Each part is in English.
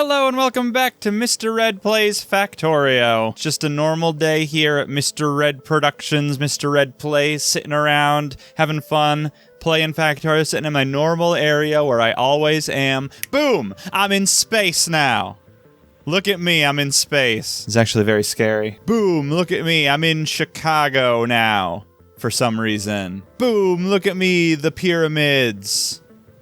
Hello and welcome back to Mr. Red Plays Factorio. It's just a normal day here at Mr. Red Productions, Mr. Red Plays, sitting around, having fun, playing Factorio, sitting in my normal area where I always am. Boom! I'm in space now. Look at me, I'm in space. It's actually very scary. Boom, look at me, I'm in Chicago now, for some reason. Boom, look at me, the pyramids.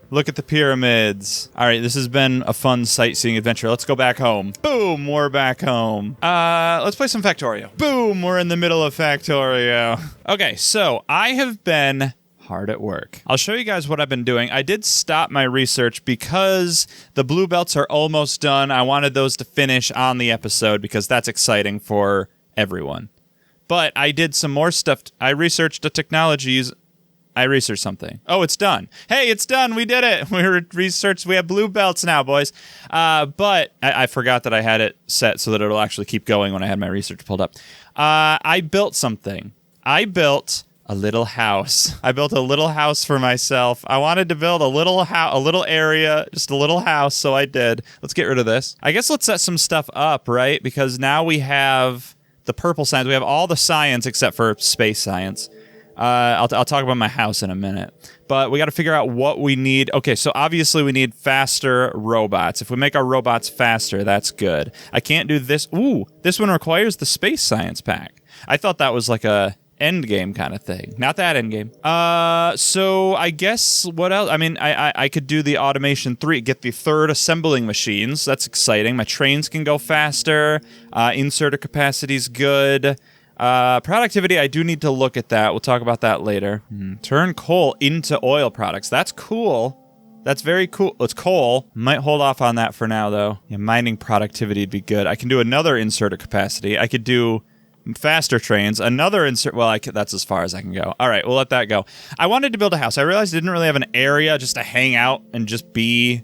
Look at the pyramids. All right, this has been a fun sightseeing adventure. Let's go back home. Boom, we're back home. Let's play some Factorio. Boom, we're in the middle of Factorio. Okay, so I have been hard at work. I'll show you guys what I've been doing. I did stop my research because the blue belts are almost done. I wanted those to finish on the episode because that's exciting for everyone. But I did some more stuff. I researched the technologies. I researched something. Oh, it's done. Hey, it's done. We did it. We researched. We have blue belts now, boys. But I forgot that I had it set so that it'll actually keep going when I had my research pulled up. I built something. I built a little house. I built a little house for myself. I wanted to build a little area, just a little house, so I did. Let's get rid of this. I guess let's set some stuff up, right? Because now we have the purple science. We have all the science except for space science. I'll talk about my house in a minute, but we got to figure out what we need. Okay, so obviously we need faster robots. If we make our robots faster, that's good. I can't do this. Ooh, this one requires the space science pack. I thought that was like a end game kind of thing. Not that end game. So I guess what else? I mean, I could do the automation 3, get the third assembling machines. That's exciting. My trains can go faster. Inserter capacity's good. Productivity, I do need to look at that. We'll talk about that later. Turn coal into oil products. That's cool. That's very cool. It's coal. Might hold off on that for now, though. Yeah, mining productivity would be good. I can do another inserter capacity. I could do faster trains. Another insert. Well, that's as far as I can go. All right, we'll let that go. I wanted to build a house. I realized I didn't really have an area just to hang out and just be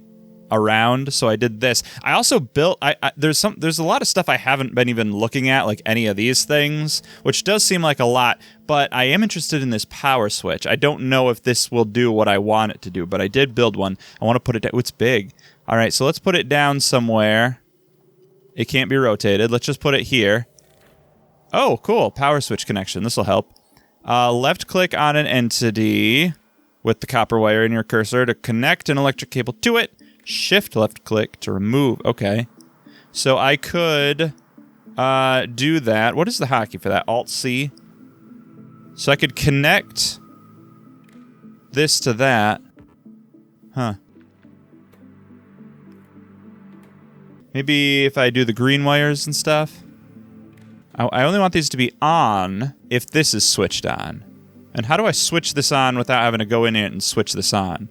around, so I did this. I also built there's a lot of stuff I haven't been even looking at, like any of these things, which does seem like a lot, but I am interested in this power switch. I don't know if this will do what I want it to do, but I did build one. I want to put it down. Oh, it's big. All right, so let's put it down somewhere. It can't be rotated. Let's just put it here. Oh, cool. Power switch connection. This will help. Left click on an entity with the copper wire in your cursor to connect an electric cable to it. Shift left click to remove. Okay. So I could do that. What is the hotkey for that? Alt C. So I could connect this to that. Huh. Maybe if I do the green wires and stuff. I only want these to be on if this is switched on. And how do I switch this on without having to go in it and switch this on?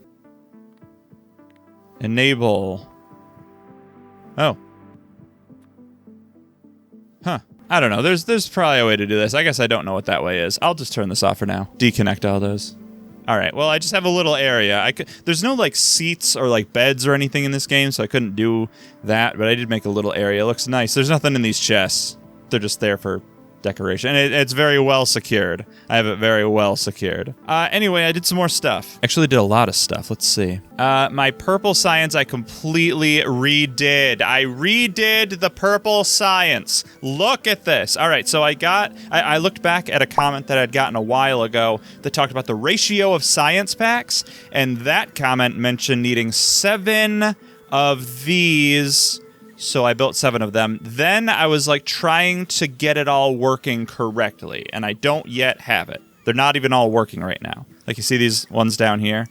Enable. Oh. Huh. I don't know. There's probably a way to do this. I guess I don't know what that way is. I'll just turn this off for now. Deconnect all those. All right. Well, I just have a little area. There's no like seats or like beds or anything in this game, so I couldn't do that. But I did make a little area. It looks nice. There's nothing in these chests. They're just there for decoration. And it's very well secured. I have it very well secured. Anyway, I did some more stuff. Actually did a lot of stuff. Let's see. My purple science I completely redid. I redid the purple science. Look at this. All right, so I looked back at a comment that I'd gotten a while ago that talked about the ratio of science packs, and that comment mentioned needing 7 of these. So I built 7 of them. Then I was like trying to get it all working correctly, and I don't yet have it. They're not even all working right now. Like you see these ones down here,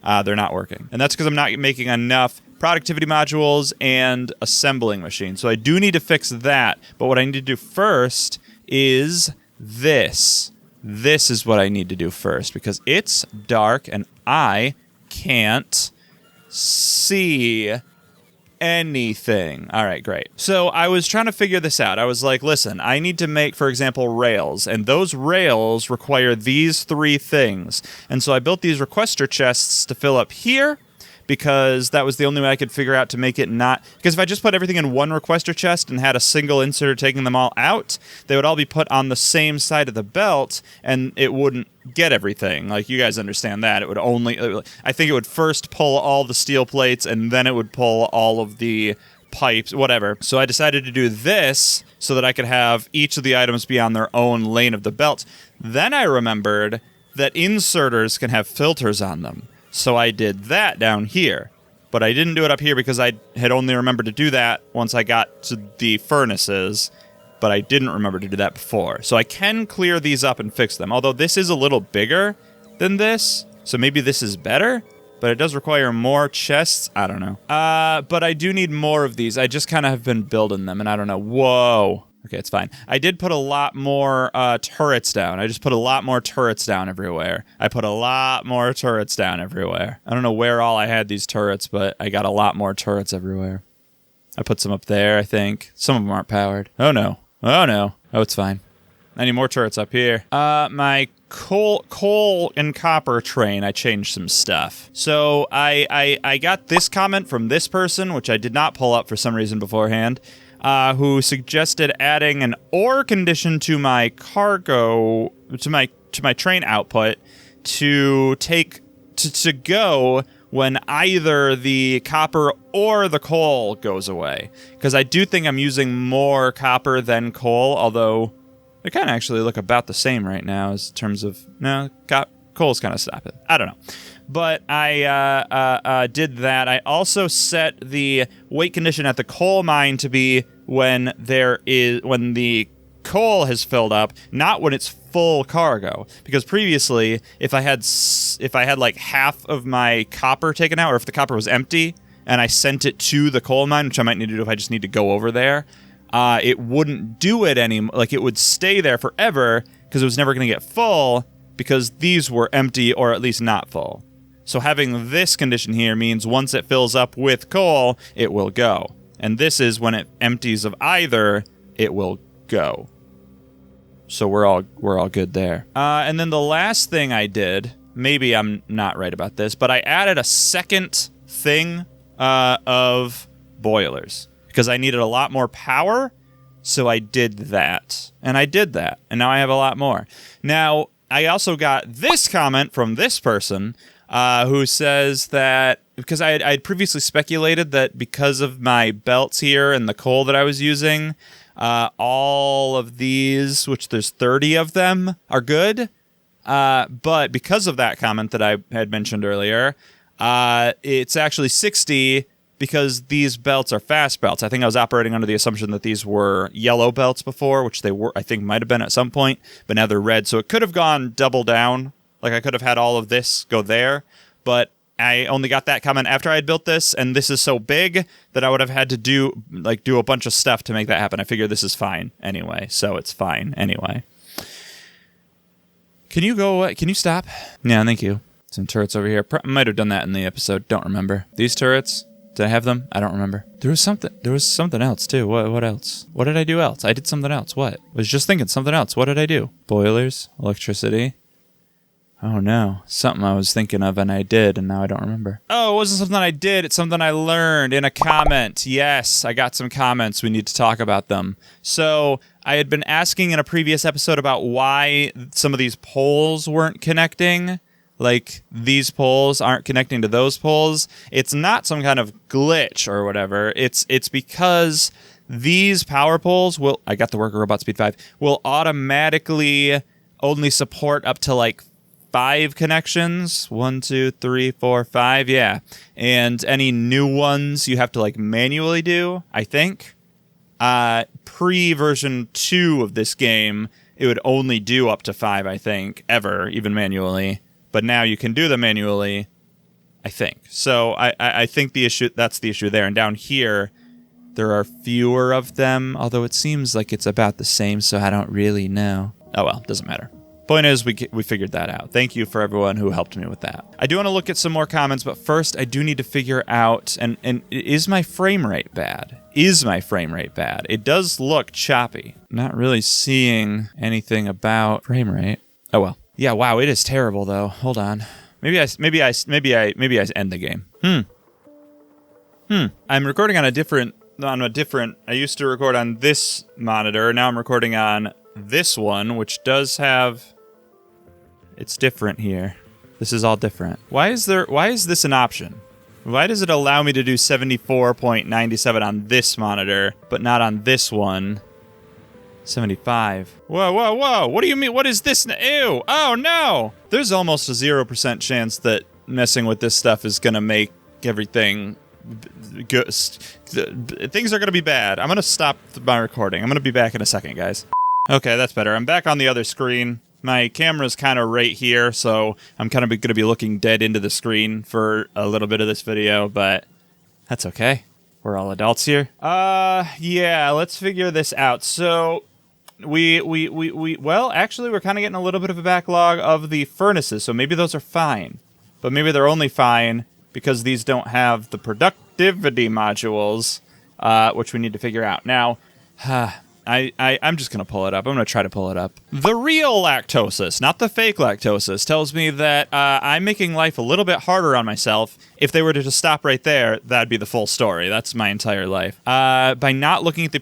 they're not working. And that's because I'm not making enough productivity modules and assembling machines. So I do need to fix that. But what I need to do first is this. This is what I need to do first because it's dark and I can't see anything. All right, great. So I was trying to figure this out. I was like, listen, I need to make, for example, rails, and those rails require these 3 things. And so I built these requester chests to fill up here, because that was the only way I could figure out to make it not... Because if I just put everything in one requester chest and had a single inserter taking them all out, they would all be put on the same side of the belt, and it wouldn't get everything. Like, you guys understand that. It would only... I think it would first pull all the steel plates, and then it would pull all of the pipes, whatever. So I decided to do this so that I could have each of the items be on their own lane of the belt. Then I remembered that inserters can have filters on them. So I did that down here. But I didn't do it up here because I had only remembered to do that once I got to the furnaces. But I didn't remember to do that before. So I can clear these up and fix them. Although this is a little bigger than this. So maybe this is better. But it does require more chests. I don't know. But I do need more of these. I just kind of have been building them, and I don't know. Whoa. Okay, it's fine. I did put a lot more turrets down. I just put a lot more turrets down everywhere. I put a lot more turrets down everywhere. I don't know where all I had these turrets, but I got a lot more turrets everywhere. I put some up there, I think. Some of them aren't powered. Oh, no. Oh, no. Oh, it's fine. I need more turrets up here. My coal and copper train, I changed some stuff. So I got this comment from this person, which I did not pull up for some reason beforehand, who suggested adding an ore condition to my cargo, to my train output to go when either the copper or the coal goes away. Because I do think I'm using more copper than coal, although they kind of actually look about the same right now in terms of, no, coal's kind of stopping. I don't know. But I did that. I also set the weight condition at the coal mine to be when the coal has filled up, not when it's full cargo. Because previously, if I had like half of my copper taken out, or if the copper was empty and I sent it to the coal mine, which I might need to do if I just need to go over there, it wouldn't do it anymore. Like, it would stay there forever because it was never going to get full because these were empty or at least not full. So having this condition here means once it fills up with coal, it will go. And this is when it empties of either, it will go. So we're all good there. And then the last thing I did, maybe I'm not right about this, but I added a second thing of boilers because I needed a lot more power. So I did that. And I did that. And now I have a lot more. Now, I also got this comment from this person who says that, because I had previously speculated that because of my belts here and the coal that I was using, all of these, which there's 30 of them, are good. But because of that comment that I had mentioned earlier, it's actually 60 because these belts are fast belts. I think I was operating under the assumption that these were yellow belts before, which they were, I think might have been at some point, but now they're red. So it could have gone double down. Like, I could have had all of this go there, but I only got that comment after I had built this, and this is so big that I would have had to do a bunch of stuff to make that happen. I figure this is fine anyway, so it's fine anyway. Can you go away? Can you stop? Yeah, thank you. Some turrets over here. Might have done that in the episode. Don't remember. These turrets, did I have them? I don't remember. There was something else too. What else? What did I do else? I did something else. What? I was just thinking something else. What did I do? Boilers, electricity. Oh no, something I was thinking of and I did, and now I don't remember. Oh, it wasn't something I did, it's something I learned in a comment. Yes, I got some comments, we need to talk about them. So, I had been asking in a previous episode about why some of these poles weren't connecting. Like, these poles aren't connecting to those poles. It's not some kind of glitch or whatever, it's because these power poles will, I got the worker robot speed 5, will automatically only support up to like 5 connections. 1, 2, 3, 4, 5. Yeah. And any new ones you have to like manually do, I think. Pre-version 2 of this game, it would only do up to 5, I think, ever, even manually. But now you can do them manually, I think. So I think that's the issue there. And down here, there are fewer of them, although it seems like it's about the same, so I don't really know. Oh well, doesn't matter. Point is, we figured that out. Thank you for everyone who helped me with that. I do want to look at some more comments, but first I do need to figure out, and is my frame rate bad? Is my frame rate bad? It does look choppy. Not really seeing anything about frame rate. Oh well. Yeah, wow, it is terrible though. Hold on. Maybe I end the game. I'm recording on a different, I used to record on this monitor, now I'm recording on this one, which does have, it's different here. This is all different. Why is this an option? Why does it allow me to do 74.97 on this monitor, but not on this one? 75. Whoa, whoa, whoa. What do you mean? What is this? Ew. Oh, no. There's almost a 0% chance that messing with this stuff is going to make everything good. Things are going to be bad. I'm going to stop my recording. I'm going to be back in a second, guys. Okay, that's better. I'm back on the other screen. My camera's kind of right here, so I'm kind of going to be looking dead into the screen for a little bit of this video, but that's okay. We're all adults here. Yeah, let's figure this out. So, well, actually, we're kind of getting a little bit of a backlog of the furnaces, so maybe those are fine. But maybe they're only fine because these don't have the productivity modules, which we need to figure out. Now, I'm just going to pull it up. I'm going to try to pull it up. The real lactosis, not the fake lactosis, tells me that I'm making life a little bit harder on myself. If they were to just stop right there, that'd be the full story. That's my entire life. By not looking at the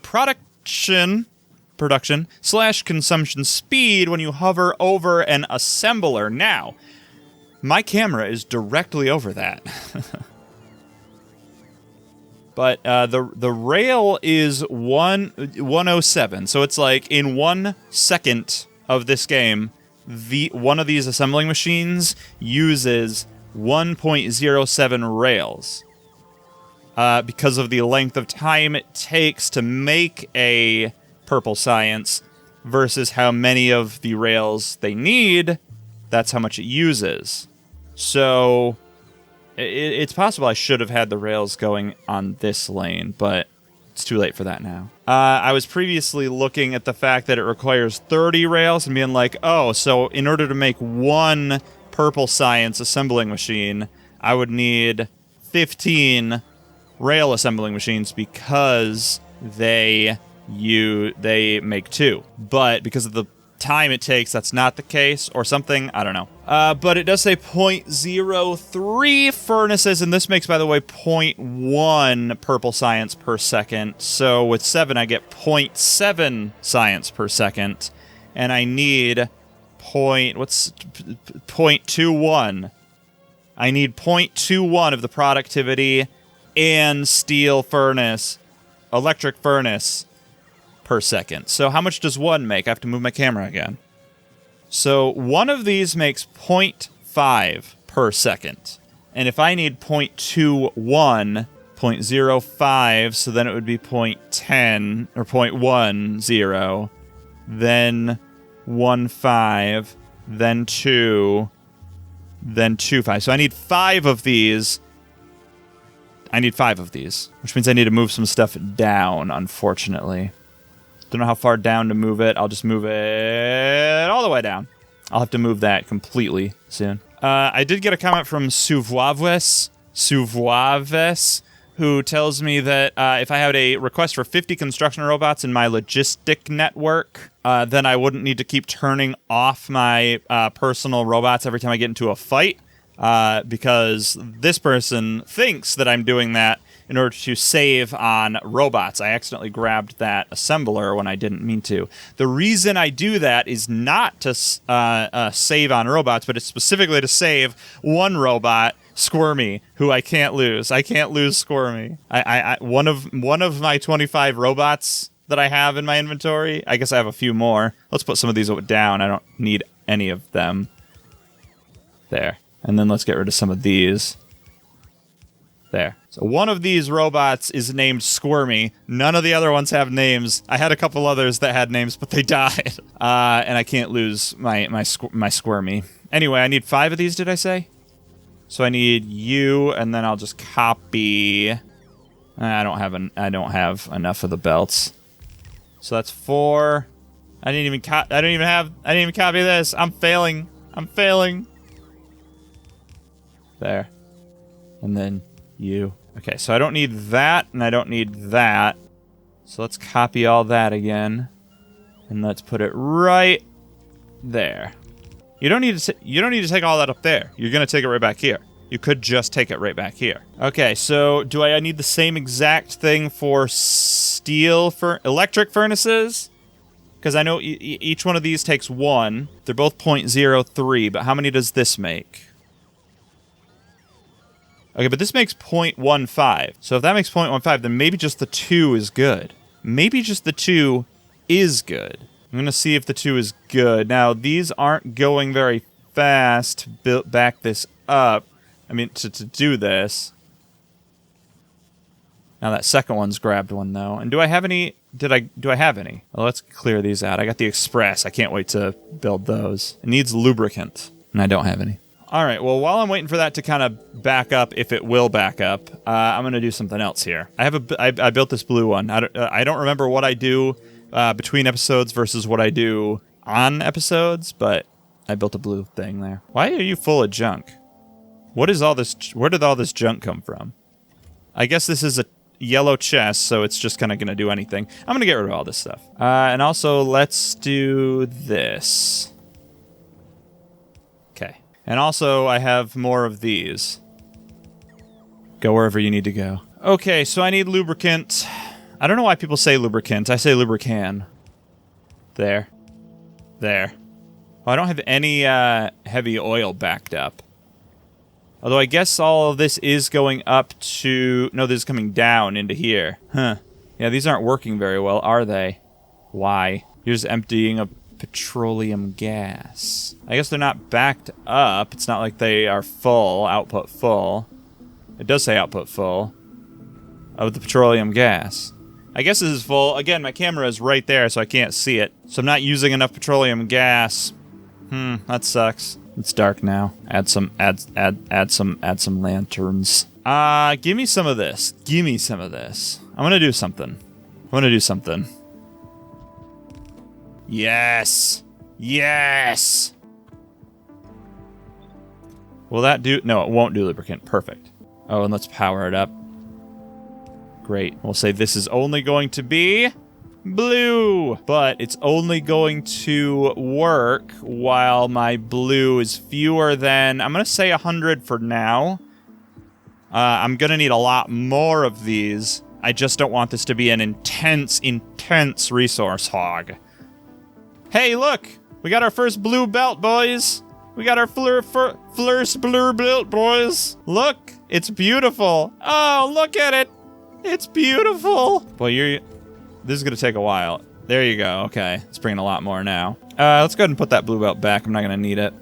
production/consumption speed when you hover over an assembler. Now, my camera is directly over that. But the rail is 107, so it's like in 1 second of this game, one of these assembling machines uses 1.07 rails because of the length of time it takes to make a purple science versus how many of the rails they need. That's how much it uses. So it's possible I should have had the rails going on this lane, but it's too late for that now. I was previously looking at the fact that it requires 30 rails and being like, oh, so in order to make one purple science assembling machine, I would need 15 rail assembling machines because they make 2. But because of the time it takes, that's not the case, or something, I don't know. But it does say 0.03 furnaces, and this makes, by the way, 0.1 purple science per second. So with 7, I get 0.7 science per second, and I need 0.21. I need 0.21 of the productivity and steel furnace, electric furnace per second. So how much does one make? I have to move my camera again. So one of these makes 0.5 per second. And if I need 0.21, 0.05, so then it would be 0.10 or 0.10, then 1.5, then 2, then 2.5. So I need 5 of these. Which means I need to move some stuff down, unfortunately. Don't know how far down to move it. I'll just move it all the way down. I'll have to move that completely soon. I did get a comment from Suvuaves, who tells me that if I had a request for 50 construction robots in my logistic network, then I wouldn't need to keep turning off my personal robots every time I get into a fight, because this person thinks that I'm doing that in order to save on robots. I accidentally grabbed that assembler when I didn't mean to. The reason I do that is not to save on robots, but it's specifically to save one robot, Squirmy, who I can't lose. I can't lose Squirmy. One of my 25 robots that I have in my inventory, I guess I have a few more. Let's put some of these down. I don't need any of them. There. And then let's get rid of some of these. There. So one of these robots is named Squirmy. None of the other ones have names. I had a couple others that had names, but they died. And I can't lose my Squirmy. Anyway, I need 5 of these, did I say? So I need you, and then I'll just copy. I don't have enough of the belts. So that's 4. I didn't even copy this. I'm failing. There. And then you. Okay, so I don't need that, and I don't need that. So let's copy all that again. And let's put it right there. You don't need to take all that up there. You're going to take it right back here. You could just take it right back here. Okay, so do I need the same exact thing for electric furnaces? Because I know each one of these takes 1. They're both 0.03, but how many does this make? Okay, but this makes 0.15. So if that makes 0.15, then maybe just the 2 is good. Maybe just the 2 is good. I'm going to see if the 2 is good. Now, these aren't going very fast to build back this up. I mean, to do this. Now that second one's grabbed one, though. And do I have any? Do I have any? Well, let's clear these out. I got the Express. I can't wait to build those. It needs lubricant, and I don't have any. All right, well, while I'm waiting for that to kind of back up, if it will back up, I'm going to do something else here. I built this blue one. I don't remember what I do between episodes versus what I do on episodes, but I built a blue thing there. Why are you full of junk? What is all this? Where did all this junk come from? I guess this is a yellow chest, so it's just kind of going to do anything. I'm going to get rid of all this stuff. And also, let's do this. Okay. And also, I have more of these. Go wherever you need to go. Okay, so I need lubricant. I don't know why people say lubricant. I say lubricant. There. There. Oh, I don't have any heavy oil backed up. Although I guess all of this is going up to... No, this is coming down into here. Huh. Yeah, these aren't working very well, are they? Why? You're just emptying a petroleum gas. I guess they're not backed up. It's not like they are full, output full. It does say output full of the petroleum gas. I guess this is full. Again, my camera is right there, so I can't see it. So I'm not using enough petroleum gas. That sucks. It's dark now. Add some lanterns. Give me some of this. Give me some of this. I'm gonna do something. Yes! Yes! Will that do? No, it won't do lubricant. Perfect. Oh, and let's power it up. Great. We'll say this is only going to be blue, but it's only going to work while my blue is fewer than, I'm going to say 100 for now. I'm going to need a lot more of these. I just don't want this to be an intense resource hog. Hey, look! We got our first blue belt, boys! We got our first blue belt, boys! Look! It's beautiful! Oh, look at it! It's beautiful! Boy, this is gonna take a while. There you go, okay. It's bringing a lot more now. Let's go ahead and put that blue belt back. I'm not gonna need it.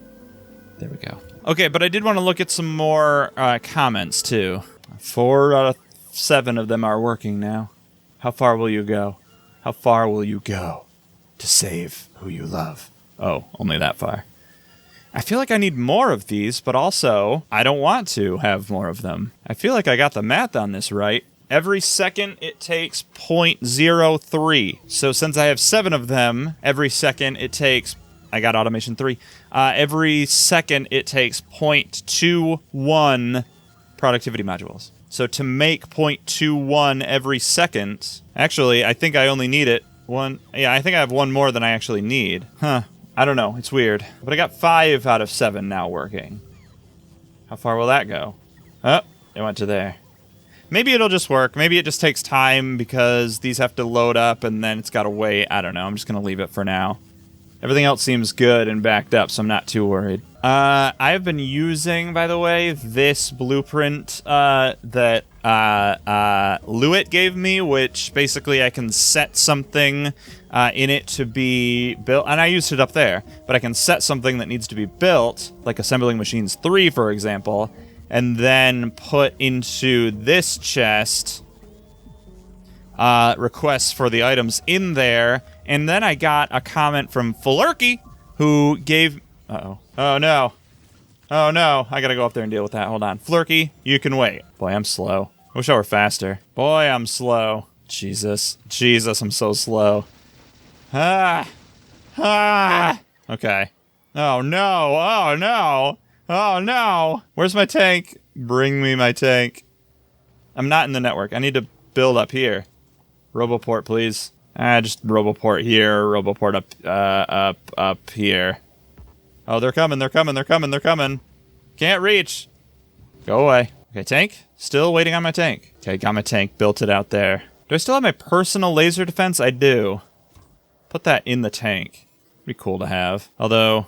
There we go. Okay, but I did want to look at some more comments, too. 4 out of 7 of them are working now. How far will you go? How far will you go to save who you love? Oh, only that far. I feel like I need more of these, but also, I don't want to have more of them. I feel like I got the math on this right. Every second, it takes 0.03. So since I have 7 of them, every second it takes... I got automation 3. Every second, it takes 0.21 productivity modules. So to make 0.21 every second... Actually, I think I only need it one... Yeah, I think I have one more than I actually need. Huh. I don't know. It's weird. But I got 5 out of 7 now working. How far will that go? Oh, it went to there. Maybe it'll just work. Maybe it just takes time because these have to load up and then it's got to wait. I don't know. I'm just going to leave it for now. Everything else seems good and backed up, so I'm not too worried. I have been using, by the way, this blueprint that Luit gave me, which basically I can set something in it to be built. And I used it up there, but I can set something that needs to be built, like Assembling Machines 3, for example, and then put into this chest requests for the items in there. And then I got a comment from Flurky, who gave... Uh-oh. Oh, no. Oh, no. I gotta go up there and deal with that. Hold on. Flurky, you can wait. Boy, I'm slow. I wish I were faster. Boy, I'm slow. Jesus. Jesus, I'm so slow. Ah! Ah! Okay. Oh, no. Oh, no. Oh, no. Where's my tank? Bring me my tank. I'm not in the network. I need to build up here. Roboport, please. Just Roboport here, Roboport up here. Oh, they're coming, they're coming, they're coming, they're coming. Can't reach. Go away. Okay, tank. Still waiting on my tank. Okay, got my tank, built it out there. Do I still have my personal laser defense? I do. Put that in the tank. Be cool to have. Although,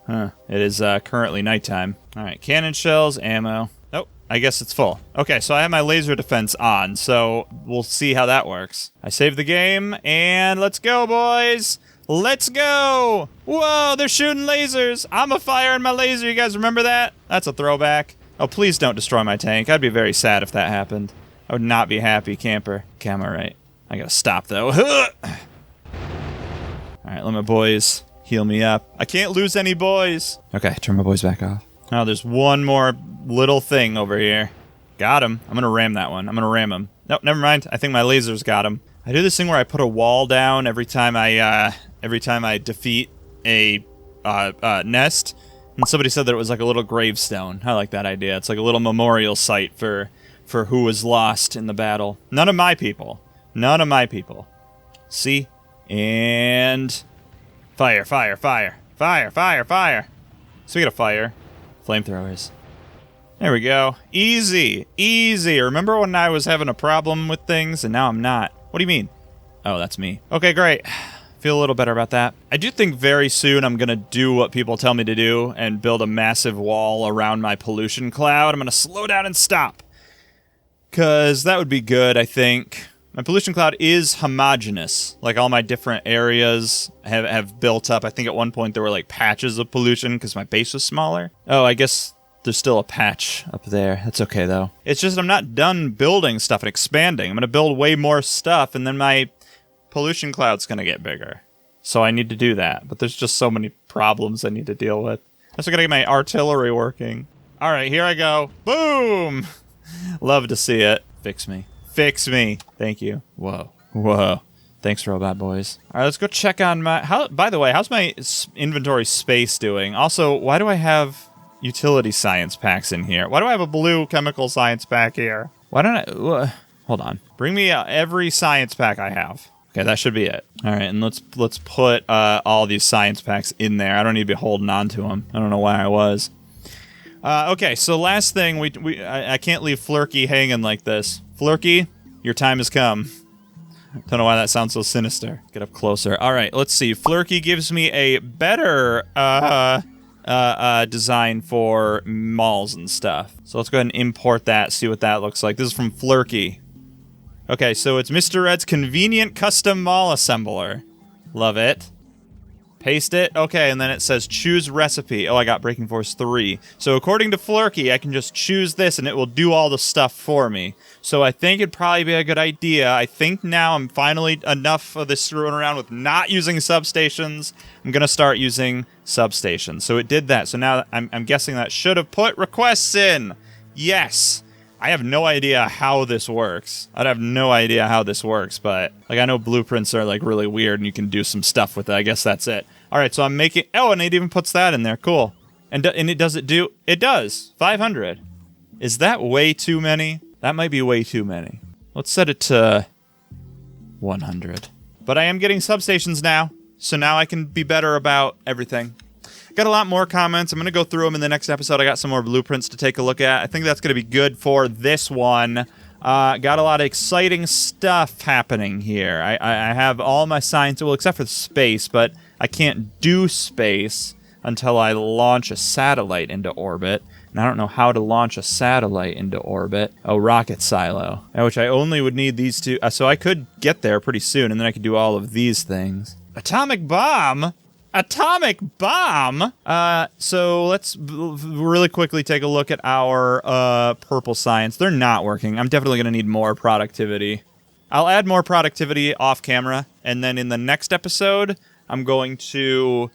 it is currently nighttime. All right, cannon shells, ammo. Oh, I guess it's full. Okay, so I have my laser defense on, so we'll see how that works. I saved the game, and let's go, boys! Let's go! Whoa, they're shooting lasers! I'm a fire in my laser, you guys remember that? That's a throwback. Oh, please don't destroy my tank. I'd be very sad if that happened. I would not be happy, camper. Okay, I'm alright. I gotta stop, though. Alright, let my boys heal me up. I can't lose any boys! Okay, turn my boys back off. Oh, there's one more little thing over here. Got him. I'm gonna ram that one. I'm gonna ram him. Nope, never mind. I think my lasers got him. I do this thing where I put a wall down every time I defeat a nest. And somebody said that it was like a little gravestone. I like that idea. It's like a little memorial site for who was lost in the battle. None of my people. None of my people. See? And fire, fire, fire. Fire, fire, fire. So we got a fire. Flamethrowers. There we go. Easy. Easy. Remember when I was having a problem with things and now I'm not? What do you mean? Oh, that's me. Okay, great. Feel a little better about that. I do think very soon I'm gonna do what people tell me to do and build a massive wall around my pollution cloud. I'm gonna slow down and stop. Because that would be good, I think. My pollution cloud is homogeneous. Like all my different areas have built up. I think at one point there were like patches of pollution because my base was smaller. Oh, I guess there's still a patch up there. That's okay though. It's just I'm not done building stuff and expanding. I'm gonna build way more stuff and then my pollution cloud's gonna get bigger. So I need to do that. But there's just so many problems I need to deal with. I also gotta get my artillery working. Alright, here I go. Boom! Love to see it. Fix me. Fix me. Thank you. Whoa. Whoa. Thanks, robot boys. Alright, let's go check on my... By the way, how's my inventory space doing? Also, why do I have utility science packs in here? Why do I have a blue chemical science pack here? Why don't I... hold on. Bring me every science pack I have. Okay, that should be it. Alright, and let's put all these science packs in there. I don't need to be holding on to them. I don't know why I was. Okay, so last thing, I can't leave Flurky hanging like this. Flurky, your time has come. Don't know why that sounds so sinister. Get up closer. Alright, let's see. Flurky gives me a better design for malls and stuff. So let's go ahead and import that, see what that looks like. This is from Flurky. Okay, so it's Mr. Red's Convenient Custom Mall Assembler. Love it. Paste it. Okay, and then it says choose recipe. Oh, I got Breaking Force 3. So according to Flurky, I can just choose this and it will do all the stuff for me. So I think it'd probably be a good idea. I think now I'm finally enough of this screwing around with not using substations. I'm going to start using substations. So it did that. So now I'm guessing that should have put requests in. Yes. I have no idea how this works. I'd have no idea how this works, but like I know blueprints are like really weird and you can do some stuff with it. I guess that's it. All right, so I'm making... Oh, and it even puts that in there. Cool. And it does it do... It does. 500. Is that way too many? That might be way too many. Let's set it to 100. But I am getting substations now, so now I can be better about everything. Got a lot more comments. I'm going to go through them in the next episode. I got some more blueprints to take a look at. I think that's going to be good for this one. Got a lot of exciting stuff happening here. I have all my science, well, except for space, but I can't do space until I launch a satellite into orbit. And I don't know how to launch a satellite into orbit. Oh, rocket silo, which I only would need these two. So I could get there pretty soon, and then I could do all of these things. Atomic bomb? Atomic bomb? So let's really quickly take a look at our purple science. They're not working. I'm definitely going to need more productivity. I'll add more productivity off camera, and then in the next episode, I'm going to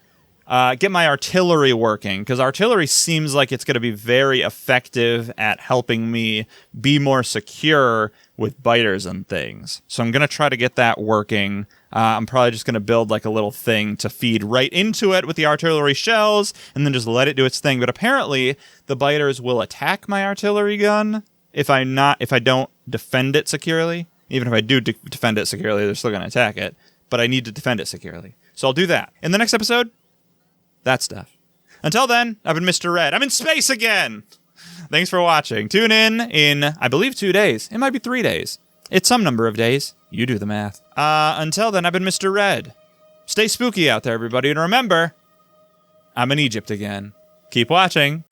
get my artillery working, because artillery seems like it's going to be very effective at helping me be more secure with biters and things. So I'm going to try to get that working. I'm probably just going to build like a little thing to feed right into it with the artillery shells, and then just let it do its thing. But apparently, the biters will attack my artillery gun if I don't defend it securely. Even if I do defend it securely, they're still going to attack it. But I need to defend it securely. So I'll do that. In the next episode, that stuff. Until then, I've been Mr. Red. I'm in space again! Thanks for watching. Tune in, I believe, 2 days. It might be 3 days. It's some number of days. You do the math. Until then, I've been Mr. Red. Stay spooky out there, everybody. And remember, I'm in Egypt again. Keep watching.